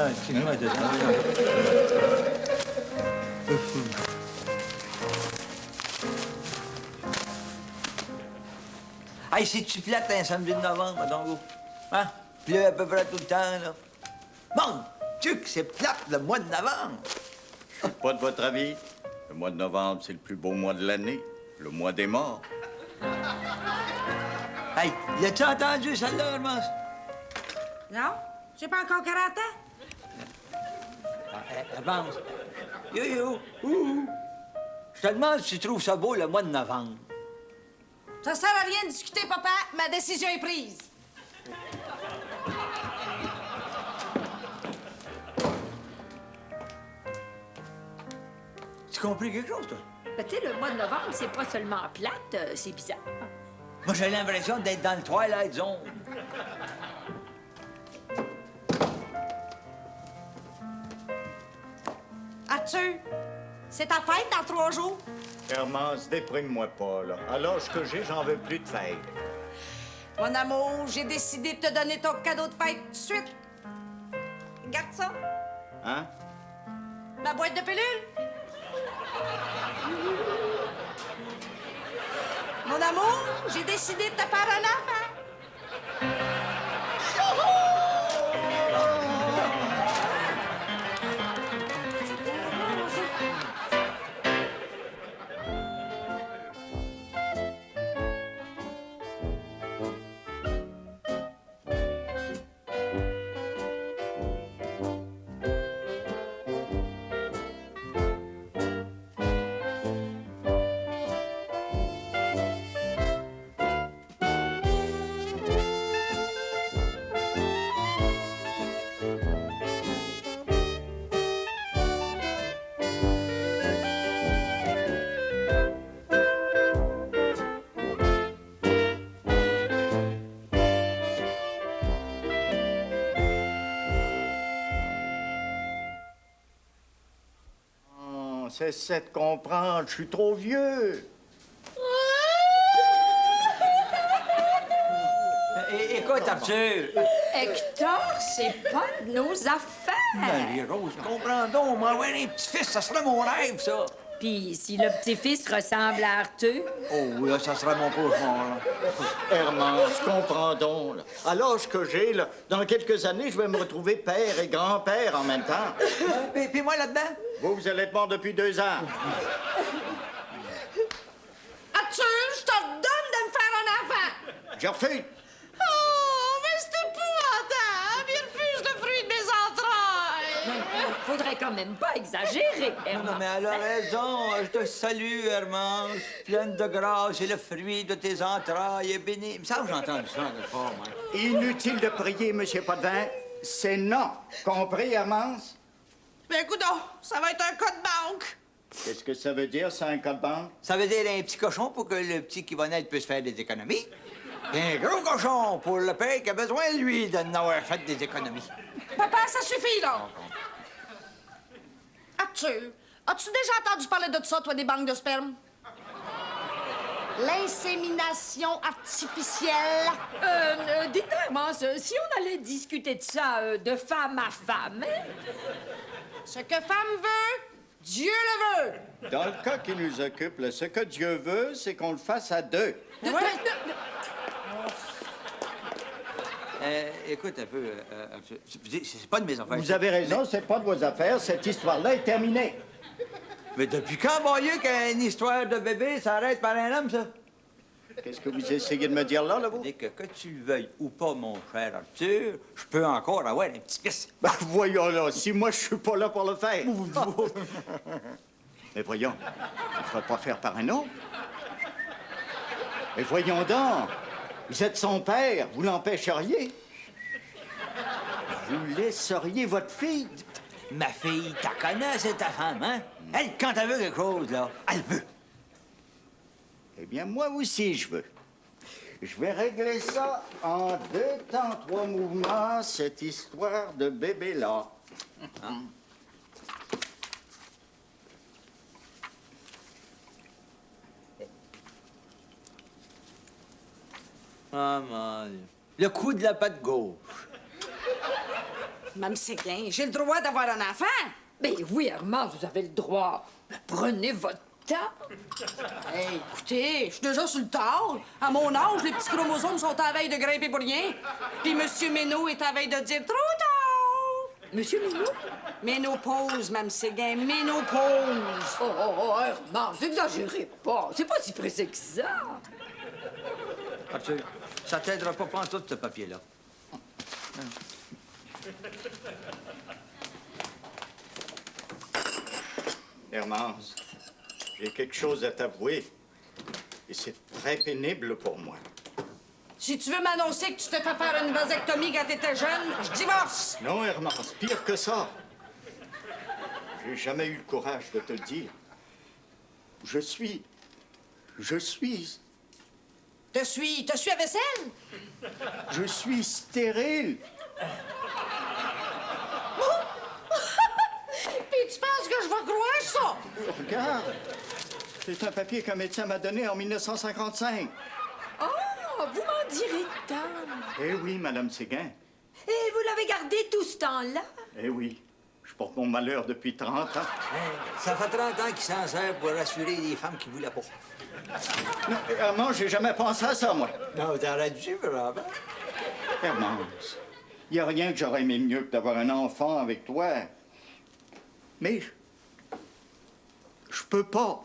Ah, excuse-moi, descends. Hey, c'est-tu plate un samedi de novembre, donc? Hein? Puis à peu près tout le temps, là. Bon, tu que c'est plate le mois de novembre. Pas de votre avis. Le mois de novembre, c'est le plus beau mois de l'année. Le mois des morts. Hey, l'as-tu entendu, celle-là, Hermance? Non? J'ai pas encore 40 ans. Hermance. Yo, ouh. Je te demande si tu trouves ça beau, le mois de novembre. Ça sert à rien de discuter, papa. Ma décision est prise. Tu compris quelque chose, toi? Ben, tu sais, le mois de novembre, c'est pas seulement plate, c'est bizarre. Moi, j'ai l'impression d'être dans le Twilight Zone. Arthur, c'est ta fête dans 3 jours. Hermance, déprime-moi pas, là. À l'âge que j'ai, j'en veux plus de fête. Mon amour, j'ai décidé de te donner ton cadeau de fête tout de suite. Regarde ça. Hein? Ma boîte de pilules. Mon amour, j'ai décidé de te faire un enfant. Cessez de comprendre, je suis trop vieux. Écoute, Arthur. Hector, c'est pas de nos affaires. Marie-Rose, comprends donc, m'envoyer un petit-fils, ça serait mon rêve, ça. Puis si le petit-fils ressemble à Arthur, Oh, là, ça serait mon cauchemar, là. Hermance, comprends donc, là. À l'âge que j'ai, là, dans quelques années, je vais me retrouver père et grand-père en même temps. Puis moi, là-dedans? Vous allez être mort depuis 2 ans. Arthur, je te donne de me faire un enfant. Je refuse. Oh, mais c'est épouvantable. Il refuse le fruit de mes entrailles. faudrait quand même pas exagérer, Non, Hermance. mais elle a raison. Je te salue, Hermance. Pleine de grâce et le fruit de tes entrailles est béni. Il me semble que j'ai entendu ça quelque part, moi. Inutile de prier, Monsieur Potvin. C'est non. Compris, Hermance? Mais écoute donc, ça va être un cas de banque. Qu'est-ce que ça veut dire, ça, un code banque? Ça veut dire un petit cochon pour que le petit qui va naître puisse faire des économies. Et un gros cochon pour le père qui a besoin, lui, d'en avoir fait des économies. Papa, ça suffit, là. Arthur, as-tu déjà entendu parler de ça, toi, des banques de sperme? L'insémination artificielle. Dites-moi, Hermance, si on allait discuter de ça de femme à femme, hein? Ce que femme veut, Dieu le veut. Dans le cas qui nous occupe, là, ce que Dieu veut, c'est qu'on le fasse à 2. Écoute un peu, c'est pas de mes affaires. Vous avez raison, c'est pas de vos affaires. Cette histoire-là est terminée. Mais depuis quand, mon Dieu, qu'une histoire de bébé s'arrête par un homme, ça? Qu'est-ce que vous essayez de me dire là, vous? Dès que tu le veuilles ou pas, mon cher Arthur, je peux encore avoir un petit-fils. Ben, voyons là, si moi je suis pas là pour le faire. Mais voyons, on ne fera pas faire par un autre. Mais voyons donc, vous êtes son père, vous l'empêcheriez. Vous laisseriez votre fille. Ma fille, t'as connais, c'est ta femme, hein? Elle, quand elle veut quelque chose, là, elle veut. Eh bien, moi aussi, je veux. Je vais régler ça en 2 temps, 3 mouvements, cette histoire de bébé-là. Ah, mon Dieu. Le coup de la patte gauche. Mme Séguin, j'ai le droit d'avoir un enfant. Ben oui, Hermance, vous avez le droit. Mais prenez votre temps. Hey, écoutez, je suis déjà sur le tard. À mon âge, les petits chromosomes sont à la veille de grimper pour rien. Puis Monsieur Ménot est à la veille de dire trop tard. Monsieur Minou? Ménopause, Mme Séguin, ménopause. Oh, Hermance, n'exagérez pas. C'est pas si pressé que ça. Arthur, ça t'aidera pas pantoute, ce papier-là. Hermance, j'ai quelque chose à t'avouer. Et c'est très pénible pour moi. Si tu veux m'annoncer que tu t'es fait faire une vasectomie quand t'étais jeune, je divorce. Non, Hermance, pire que ça. J'ai jamais eu le courage de te le dire. Je suis Te suis à vaisselle? stérile. Puis tu penses que je vais croire ça? Regarde, c'est un papier qu'un médecin m'a donné en 1955. Oh, vous m'en direz tant. Eh oui, Madame Séguin. Et vous l'avez gardé tout ce temps-là? Eh oui, je porte mon malheur depuis 30 ans. Ça fait 30 ans qu'il s'en sert pour rassurer les femmes qui voulaient pas. Non, Hermance, j'ai jamais pensé à ça, moi. Non, t'aurais dû, vraiment. Hermance, il n'y a rien que j'aurais aimé mieux que d'avoir un enfant avec toi. Mais je peux pas.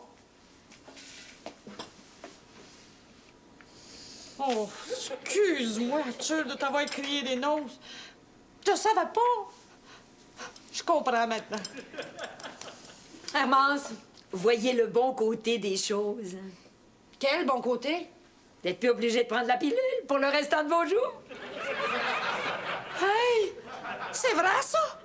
Oh, excuse-moi, Arthur, de t'avoir crié des noces. Je savais pas. Je comprends maintenant. Hermance, voyez le bon côté des choses. Quel bon côté? Vous n'êtes plus obligé de prendre la pilule pour le restant de vos jours. Hey! C'est vrai, ça?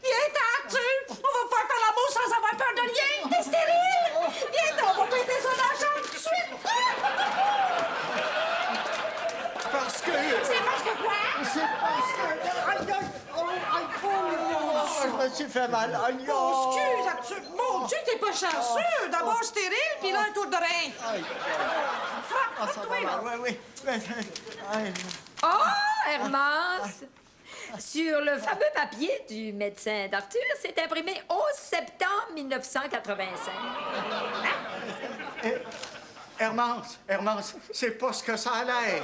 Viens, Arthur! On va faire l'amour sans avoir peur de rien! T'es stérile! Viens, on va péter ça dans la chambre tout de suite! Parce que... C'est parce que quoi? C'est parce que... Aïe, aïe! Oh, aïe! Oh, je me suis fait mal. Aïe! Oh, excuse, Arthur! Mon Dieu, t'es pas chanceux! D'abord stérile, puis là, un tour de rein. Aïe! Frappe-toi, là! Oui, oui. Aïe. Oh, Hermance! Sur le fameux papier du médecin d'Arthur, c'est imprimé 11 septembre 1985. Hermance, c'est pas ce que ça a l'air.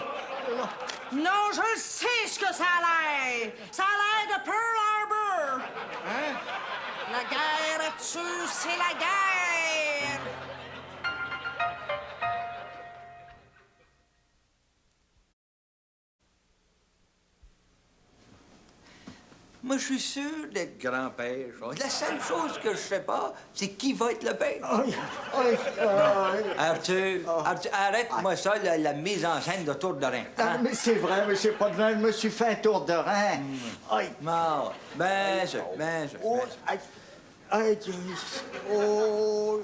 Non, je sais ce que ça a l'air! Ça a l'air de Pearl Harbor! Hein? La guerre, Arthur, c'est la guerre! Moi, je suis sûr d'être grand-père. La seule chose que je sais pas, c'est qui va être le père. Arthur, arrête-moi ça, la mise en scène de Tour de Rhin. Ah, mais c'est vrai, monsieur Potvin, je me suis fait un tour de rein. Aïe! Non, ben sûr. Oh, aïe! Aïe! Oh!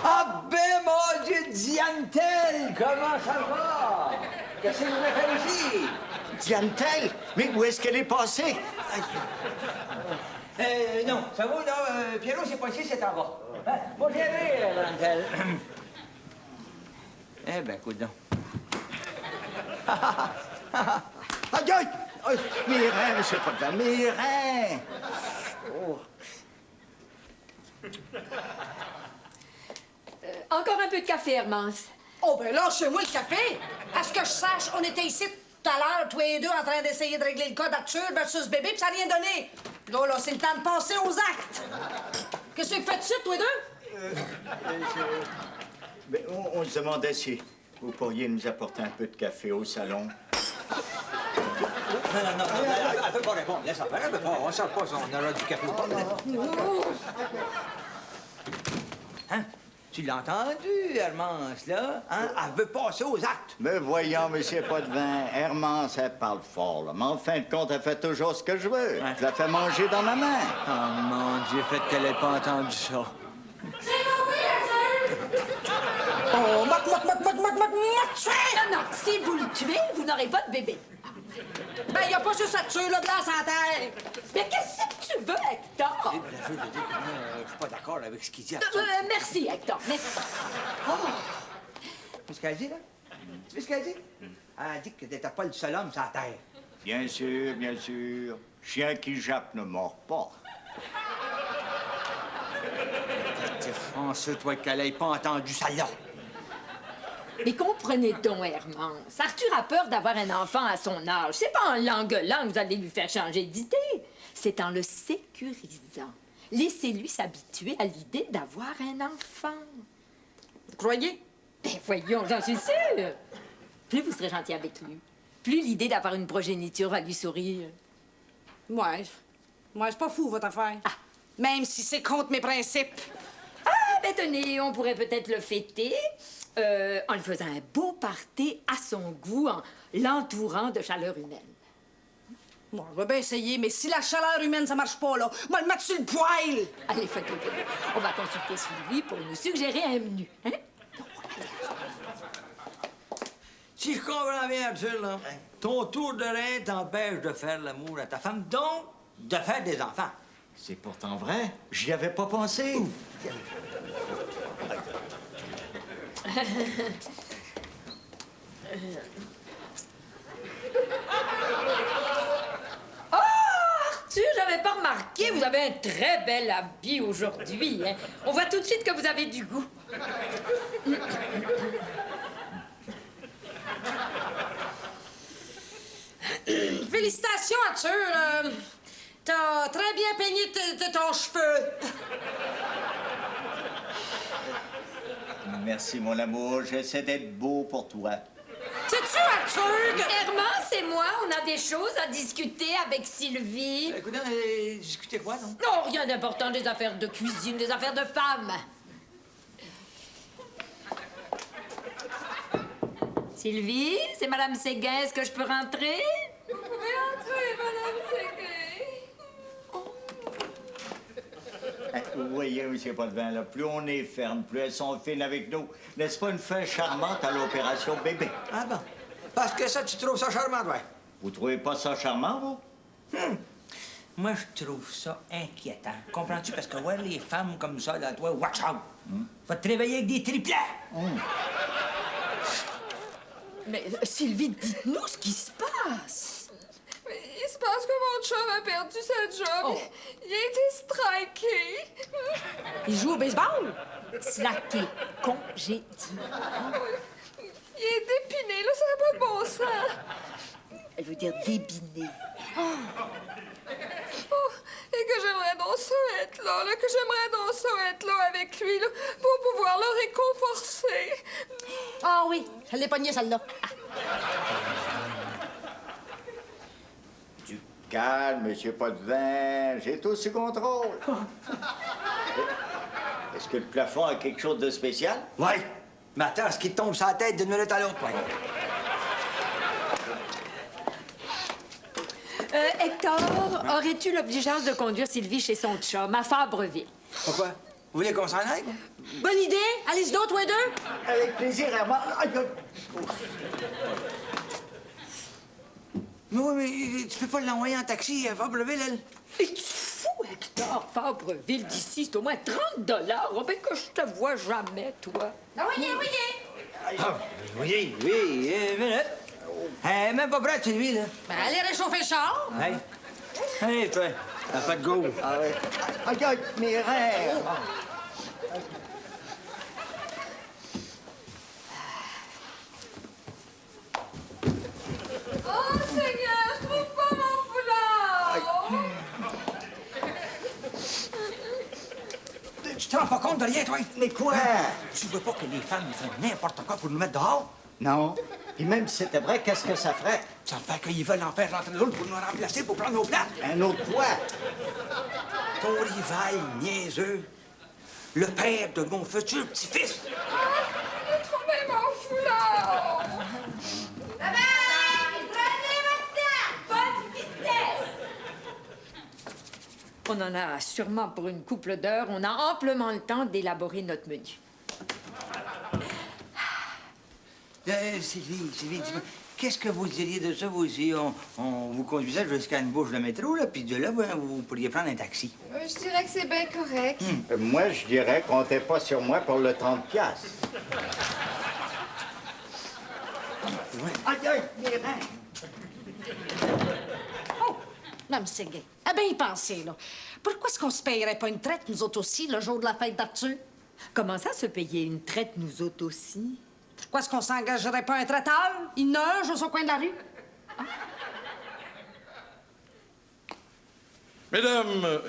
Ah ben, mon Dieu, Diane-Telle, comment ça va? Qu'est-ce que vous voulez faire ici? Diane-Telle? Mais où est-ce qu'elle est passée? Non, ça va, là, Pierrot, c'est pas ici, c'est en bas. Pas gêné, Diane-Telle. Eh ben, écoute donc. Aïe, aïe! Aïe, mes reins, monsieur Potvin, mes reins! Oh. Encore un peu de café, Hermance. Oh, ben là, chez moi, le café! À ce que je sache, on était ici tout à l'heure, tous les deux, en train d'essayer de régler le cas d'Arthur versus bébé, puis ça n'a rien donné. Là, c'est le temps de passer aux actes. Qu'est-ce que vous faites ici, tous les deux? Ben, on se demandait si vous pourriez nous apporter un peu de café au salon. Non, elle peut pas répondre. Laisse faire, elle peut pas. On ne sort pas si on aura du café ou pas. Hein? Tu l'as entendu, Hermance, là? Hein? Elle veut passer aux actes. Mais voyons, monsieur Potvin, Hermance, elle parle fort, là. Mais en fin de compte, elle fait toujours ce que je veux. Ouais. Je la fais manger dans ma main. Oh, mon Dieu, faites qu'elle ait pas entendu ça. Oh, moc! Non, si vous le tuez, vous n'aurez pas de bébé. Ben, y a pas juste Arthur, là, glace en terre. Mais qu'est-ce que tu veux, Hector? Je veux dire que moi, je suis pas d'accord avec ce qu'il dit. Arthur. Merci, Hector, merci. Qu'est-ce qu'elle dit, là? Tu sais ce qu'elle dit? Elle a dit que t'étais pas le seul homme sur la terre. Bien sûr, bien sûr. Chien qui jappe ne mord pas. T'es François, toi, qu'elle ait pas entendu ça là. Mais comprenez donc, Hermance. Arthur a peur d'avoir un enfant à son âge. C'est pas en l'engueulant que vous allez lui faire changer d'idée. C'est en le sécurisant. Laissez-lui s'habituer à l'idée d'avoir un enfant. Vous croyez? Ben voyons, j'en suis sûre. Plus vous serez gentil avec lui, plus l'idée d'avoir une progéniture va lui sourire. Ouais. Ouais, c'est pas fou, votre affaire. Ah. Même si c'est contre mes principes. Ah, ben tenez, on pourrait peut-être le fêter en lui faisant un beau party à son goût, en l'entourant de chaleur humaine. Bon, je vais bien essayer, mais si la chaleur humaine, ça marche pas, là, moi, le mettre sur le poêle! Allez, faites-le. On va consulter Sylvie pour nous suggérer un menu. Hein? Si je comprends bien, Arthur, là, ton tour de rein t'empêche de faire l'amour à ta femme, donc de faire des enfants. C'est pourtant vrai. J'y avais pas pensé. Arthur, j'avais pas remarqué, vous avez un très bel habit aujourd'hui. Hein? On voit tout de suite que vous avez du goût. Félicitations, Arthur. T'as très bien peigné ton cheveu. Merci, mon amour. J'essaie d'être beau pour toi. Sais-tu, Arthur? Hermance et moi, on a des choses à discuter avec Sylvie. Écoute, discutez quoi, non? Non, rien d'important, des affaires de cuisine, des affaires de femmes. Sylvie, c'est Madame Séguin, est-ce que je peux rentrer? Vous pouvez entrer, Madame Séguin. Vous voyez, M. Potvin, là, plus on est ferme, plus elles sont fines avec nous. N'est-ce pas une fin charmante à l'opération bébé? Ah bon? Parce que ça, tu trouves ça charmant, toi? Vous trouvez pas ça charmant, vous? Moi, je trouve ça inquiétant. Comprends-tu? Parce que ouais, les femmes comme ça, là, toi, watch out! Va te réveiller avec des triplets! Mais Sylvie, dites-nous ce qui se passe. Mais il se passe que mon chum a perdu sa job. Oh. Il a été striké. Il joue au baseball? Slacké, congédié. Il est dépiné, là, ça n'a pas de bon sens. Elle veut dire débiné. Oh, et que j'aimerais donc ça être là, que j'aimerais donc ça être là avec lui, là, pour pouvoir le réconforter. Ah oui, je l'ai pogné, celle-là. Du calme, M. Potvin. J'ai tout sous contrôle. Est-ce que le plafond a quelque chose de spécial? Ouais! Mais attends, ce qui te tombe sur la tête d'une minute à l'autre, toi. Hector, aurais-tu l'obligeance de conduire Sylvie chez son chum, à Fabreville? Pourquoi? Vous voulez qu'on s'en aille? Bonne idée. Allez-y donc, toi deux. Avec plaisir, Herman. Aïe, aïe. Mais oui, mais tu peux pas l'envoyer en taxi à Fabreville, elle? Es-tu fou, Hector? Fabreville, d'ici, c'est au moins 30 $. Oh, ben que je te vois jamais, toi. Ah oui, oui. Ah, oui, minute. Même pas prête, lui, là. Ben, allez réchauffer le char. Hey. Hey, toi, t'as pas de go. Ah ouais. Aïe, aïe, mes rêves. Oh, Seigneur, je trouve pas mon foulard. Tu te rends pas compte de rien, toi? Mais quoi? Tu vois pas que les femmes font n'importe quoi pour nous mettre dehors? Non. Et même si c'était vrai, qu'est-ce que ça ferait? Ça fait qu'ils veulent en faire rentrer d'autres pour nous remplacer, pour prendre nos places. Un autre quoi? Ton rival niaiseux. Le père de mon futur petit-fils. J'ai trouvé mon foulard. On en a sûrement pour une couple d'heures. On a amplement le temps d'élaborer notre menu. Sylvie, dis-moi, qu'est-ce que vous diriez de ça, vous aussi? On vous conduisait jusqu'à une bouche de métro, là, puis de là, ben, vous pourriez prendre un taxi. Je dirais que c'est bien correct. Moi, je dirais, comptez pas sur moi pour le 30$. Aïe, aïe, mes reins. Oh, non, mais c'est gay. Ah bien y penser, là. Pourquoi est-ce qu'on se payerait pas une traite, nous autres aussi, le jour de la fête d'Arthur? Comment ça, se payer une traite, nous autres aussi? Pourquoi est-ce qu'on s'engagerait pas un traiteur? Il nage au coin de la rue. Mesdames,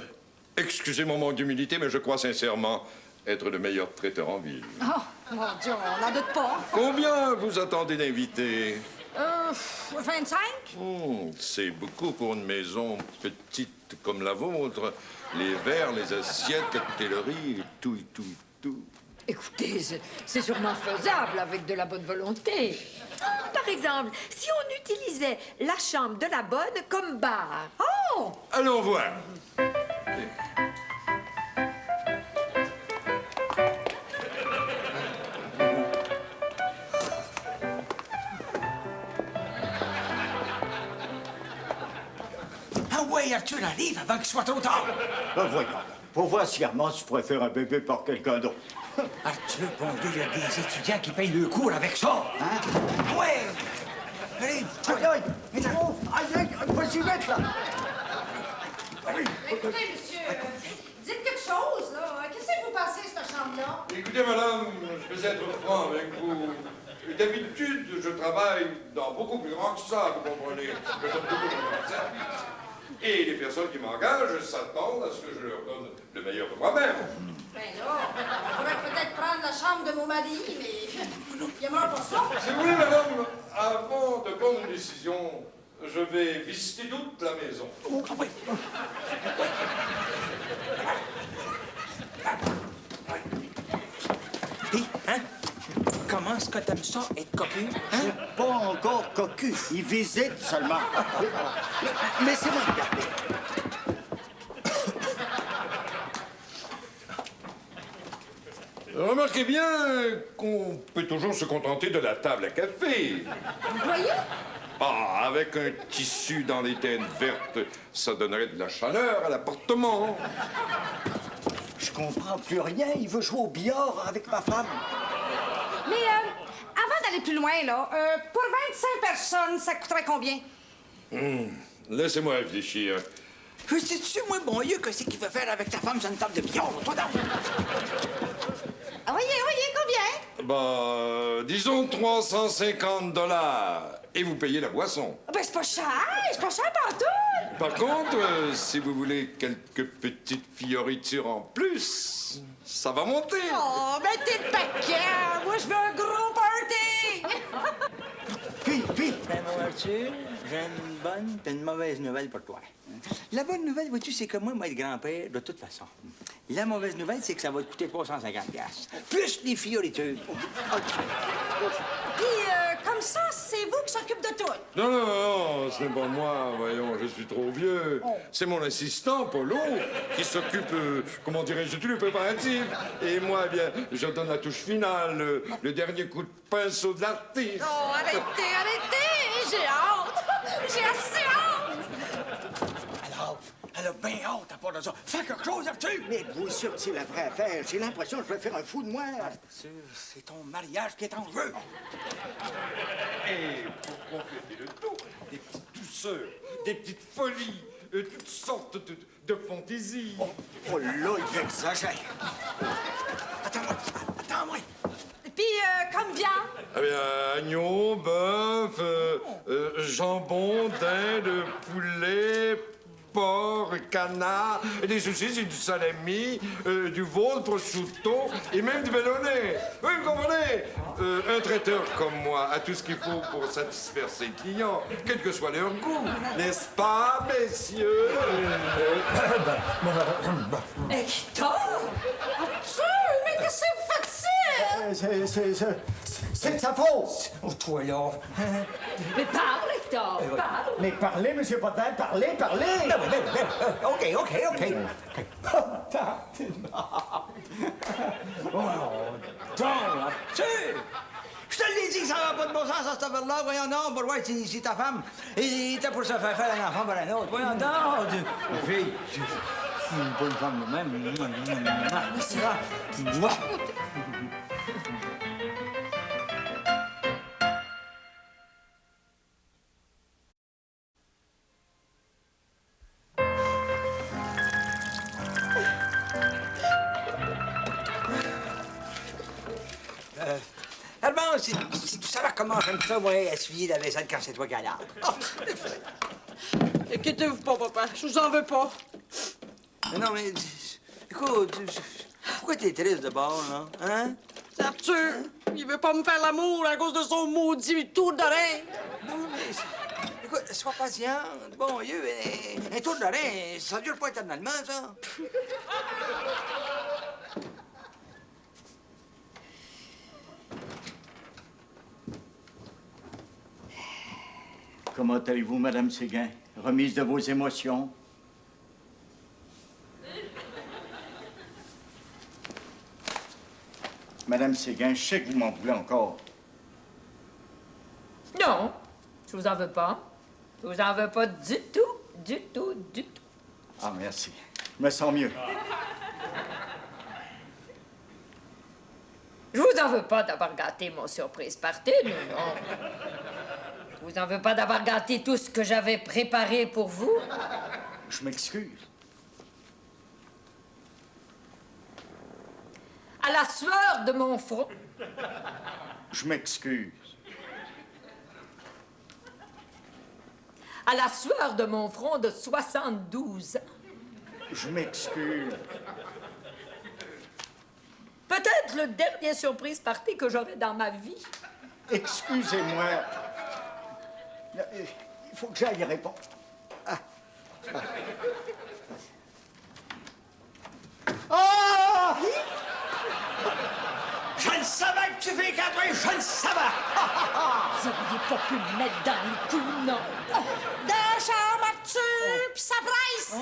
excusez mon manque d'humilité, mais je crois sincèrement être le meilleur traiteur en ville. Oh, mon Dieu, on n'en doute pas. Combien vous attendez d'invités? 25? C'est beaucoup pour une maison petite comme la vôtre. Les verres, les assiettes, la coutellerie, tout. Écoutez, c'est sûrement faisable avec de la bonne volonté. Par exemple, si on utilisait la chambre de la bonne comme bar. Oh! Allons voir. Ah ouais, Arthur arrive avant qu'il soit trop tard. Ben voyons, pour voir si Armand, tu pourrais faire un bébé par quelqu'un d'autre. Arthur, bon Dieu, il y a des étudiants qui payent le cours avec ça. Hein? Ah ouais! Allez, Aïe, aïe, aïe, aïe, pas si vite, là. Écoutez, monsieur, dites quelque chose, là. Qu'est-ce que vous pensez de cette chambre-là? Écoutez, madame, je vais être franc avec vous. D'habitude, je travaille dans beaucoup plus grand que ça, vous comprenez. Je donne beaucoup de services. Et les personnes qui m'engagent s'attendent à ce que je leur donne le meilleur de moi-même. Ben là, on pourrait peut-être prendre la chambre de mon mari, mais il aimera pas ça. Si vous voulez, madame, avant de prendre une décision, je vais visiter toute la maison. Oh, ah oui. Puis, hein? Comment est-ce que t'aimes ça, être cocu? Hein? Pas encore cocu, il visite seulement. Laissez-moi regarder. Remarquez bien qu'on peut toujours se contenter de la table à café. Vous voyez? Ah, avec un tissu dans les teintes vertes, ça donnerait de la chaleur à l'appartement. Je comprends plus rien, il veut jouer au billard avec ma femme. Mais avant d'aller plus loin, là, pour 25 personnes, ça coûterait combien? Laissez-moi réfléchir. Sais-tu, moi, bon Dieu, qu'est-ce qu'il veut faire avec ta femme sur une table de billard, toi, donc? Ah, voyez, combien? Bah, disons 350 $. Et vous payez la boisson. Ben, c'est pas cher pantoute! Par contre, si vous voulez quelques petites fioritures en plus, ça va monter. Oh, mettez le paquet! Moi, je veux un gros party! Puis, Ben, mon Arthur, j'ai une bonne et une mauvaise nouvelle pour toi. La bonne nouvelle, vois-tu, c'est que moi être grand-père de toute façon. La mauvaise nouvelle, c'est que ça va te coûter 350$. Plus les fioritures. Puis, comme ça, c'est vous qui s'occupe de tout. Non, ce n'est pas moi, voyons, je suis trop vieux. C'est mon assistant, Polo, qui s'occupe, comment dirais-je, de tous les préparatifs. Et moi, eh bien, je donne la touche finale, le dernier coup de pinceau de l'artiste. Oh, arrêtez! J'ai hâte! J'ai assez hâte! Elle a bien hâte à part de ça. Fais quelque chose, Arthur! mais vous sûr que c'est la vraie affaire. J'ai l'impression que je vais faire un fou de moi. Arthur, c'est ton mariage qui est en jeu. Et pour compléter le tout, des petites douceurs, des petites folies, toutes sortes de fantaisies. Oh là, il exagère. Attends-moi. Puis, comme viande? Eh bien, agneau, bœuf, jambon, dinde, poulet, porc, canard, des saucisses et du salami, du veau, prosciutto et même du bellonnet. Oui, vous comprenez? Un traiteur comme moi a tout ce qu'il faut pour satisfaire ses clients, quel que soit leur goût. N'est-ce pas, messieurs? Hector! Arthur, mais qu'est-ce que vous faites-tu? C'est de sa faute. Oh, toi, là. Mais parle, Hector, parle. Mais parlez, monsieur Potin, parlez. OK. Arthur! Je te l'ai dit que ça n'avait pas de bon sens, cette affaire-là. Voyons donc, pour voir si ta femme était pour se faire faire un enfant par un autre. Voyons donc. Ma fille, pas une femme de même. C'est là. si tu savais comment j'aime ça, moi, essuyer la vaisselle quand c'est toi qui as l'art. Inquiétez-vous pas, papa. Je vous en veux pas. Mais non, mais... Écoute, pourquoi t'es triste de bord, là? Hein? C'est Arthur. Il veut pas me faire l'amour à cause de son maudit tour d'oreille. Non, mais... Écoute, sois patiente. Bon Dieu, un tour d'oreille, ça dure pas éternellement, ça. Comment allez-vous, Madame Séguin? Remise de vos émotions? Madame Séguin, je sais que vous m'en voulez encore. Non, je vous en veux pas. Je vous en veux pas du tout, du tout, du tout. Ah, merci. Je me sens mieux. Je vous en veux pas d'avoir gâté mon surprise party, non. Je vous en veux pas d'avoir gâté tout ce que j'avais préparé pour vous. Je m'excuse. À la sueur de mon front. Je m'excuse. À la sueur de mon front de 72 ans. Je m'excuse. Peut-être le dernier surprise party que j'aurai dans ma vie. Excusez-moi. Il faut que j'aille répondre. Ah! Je le savais que tu fais cadrer, je le savais! Vous auriez pas pu me mettre dans le cou, non? Dans la chambre, Arthur, puis ça presse.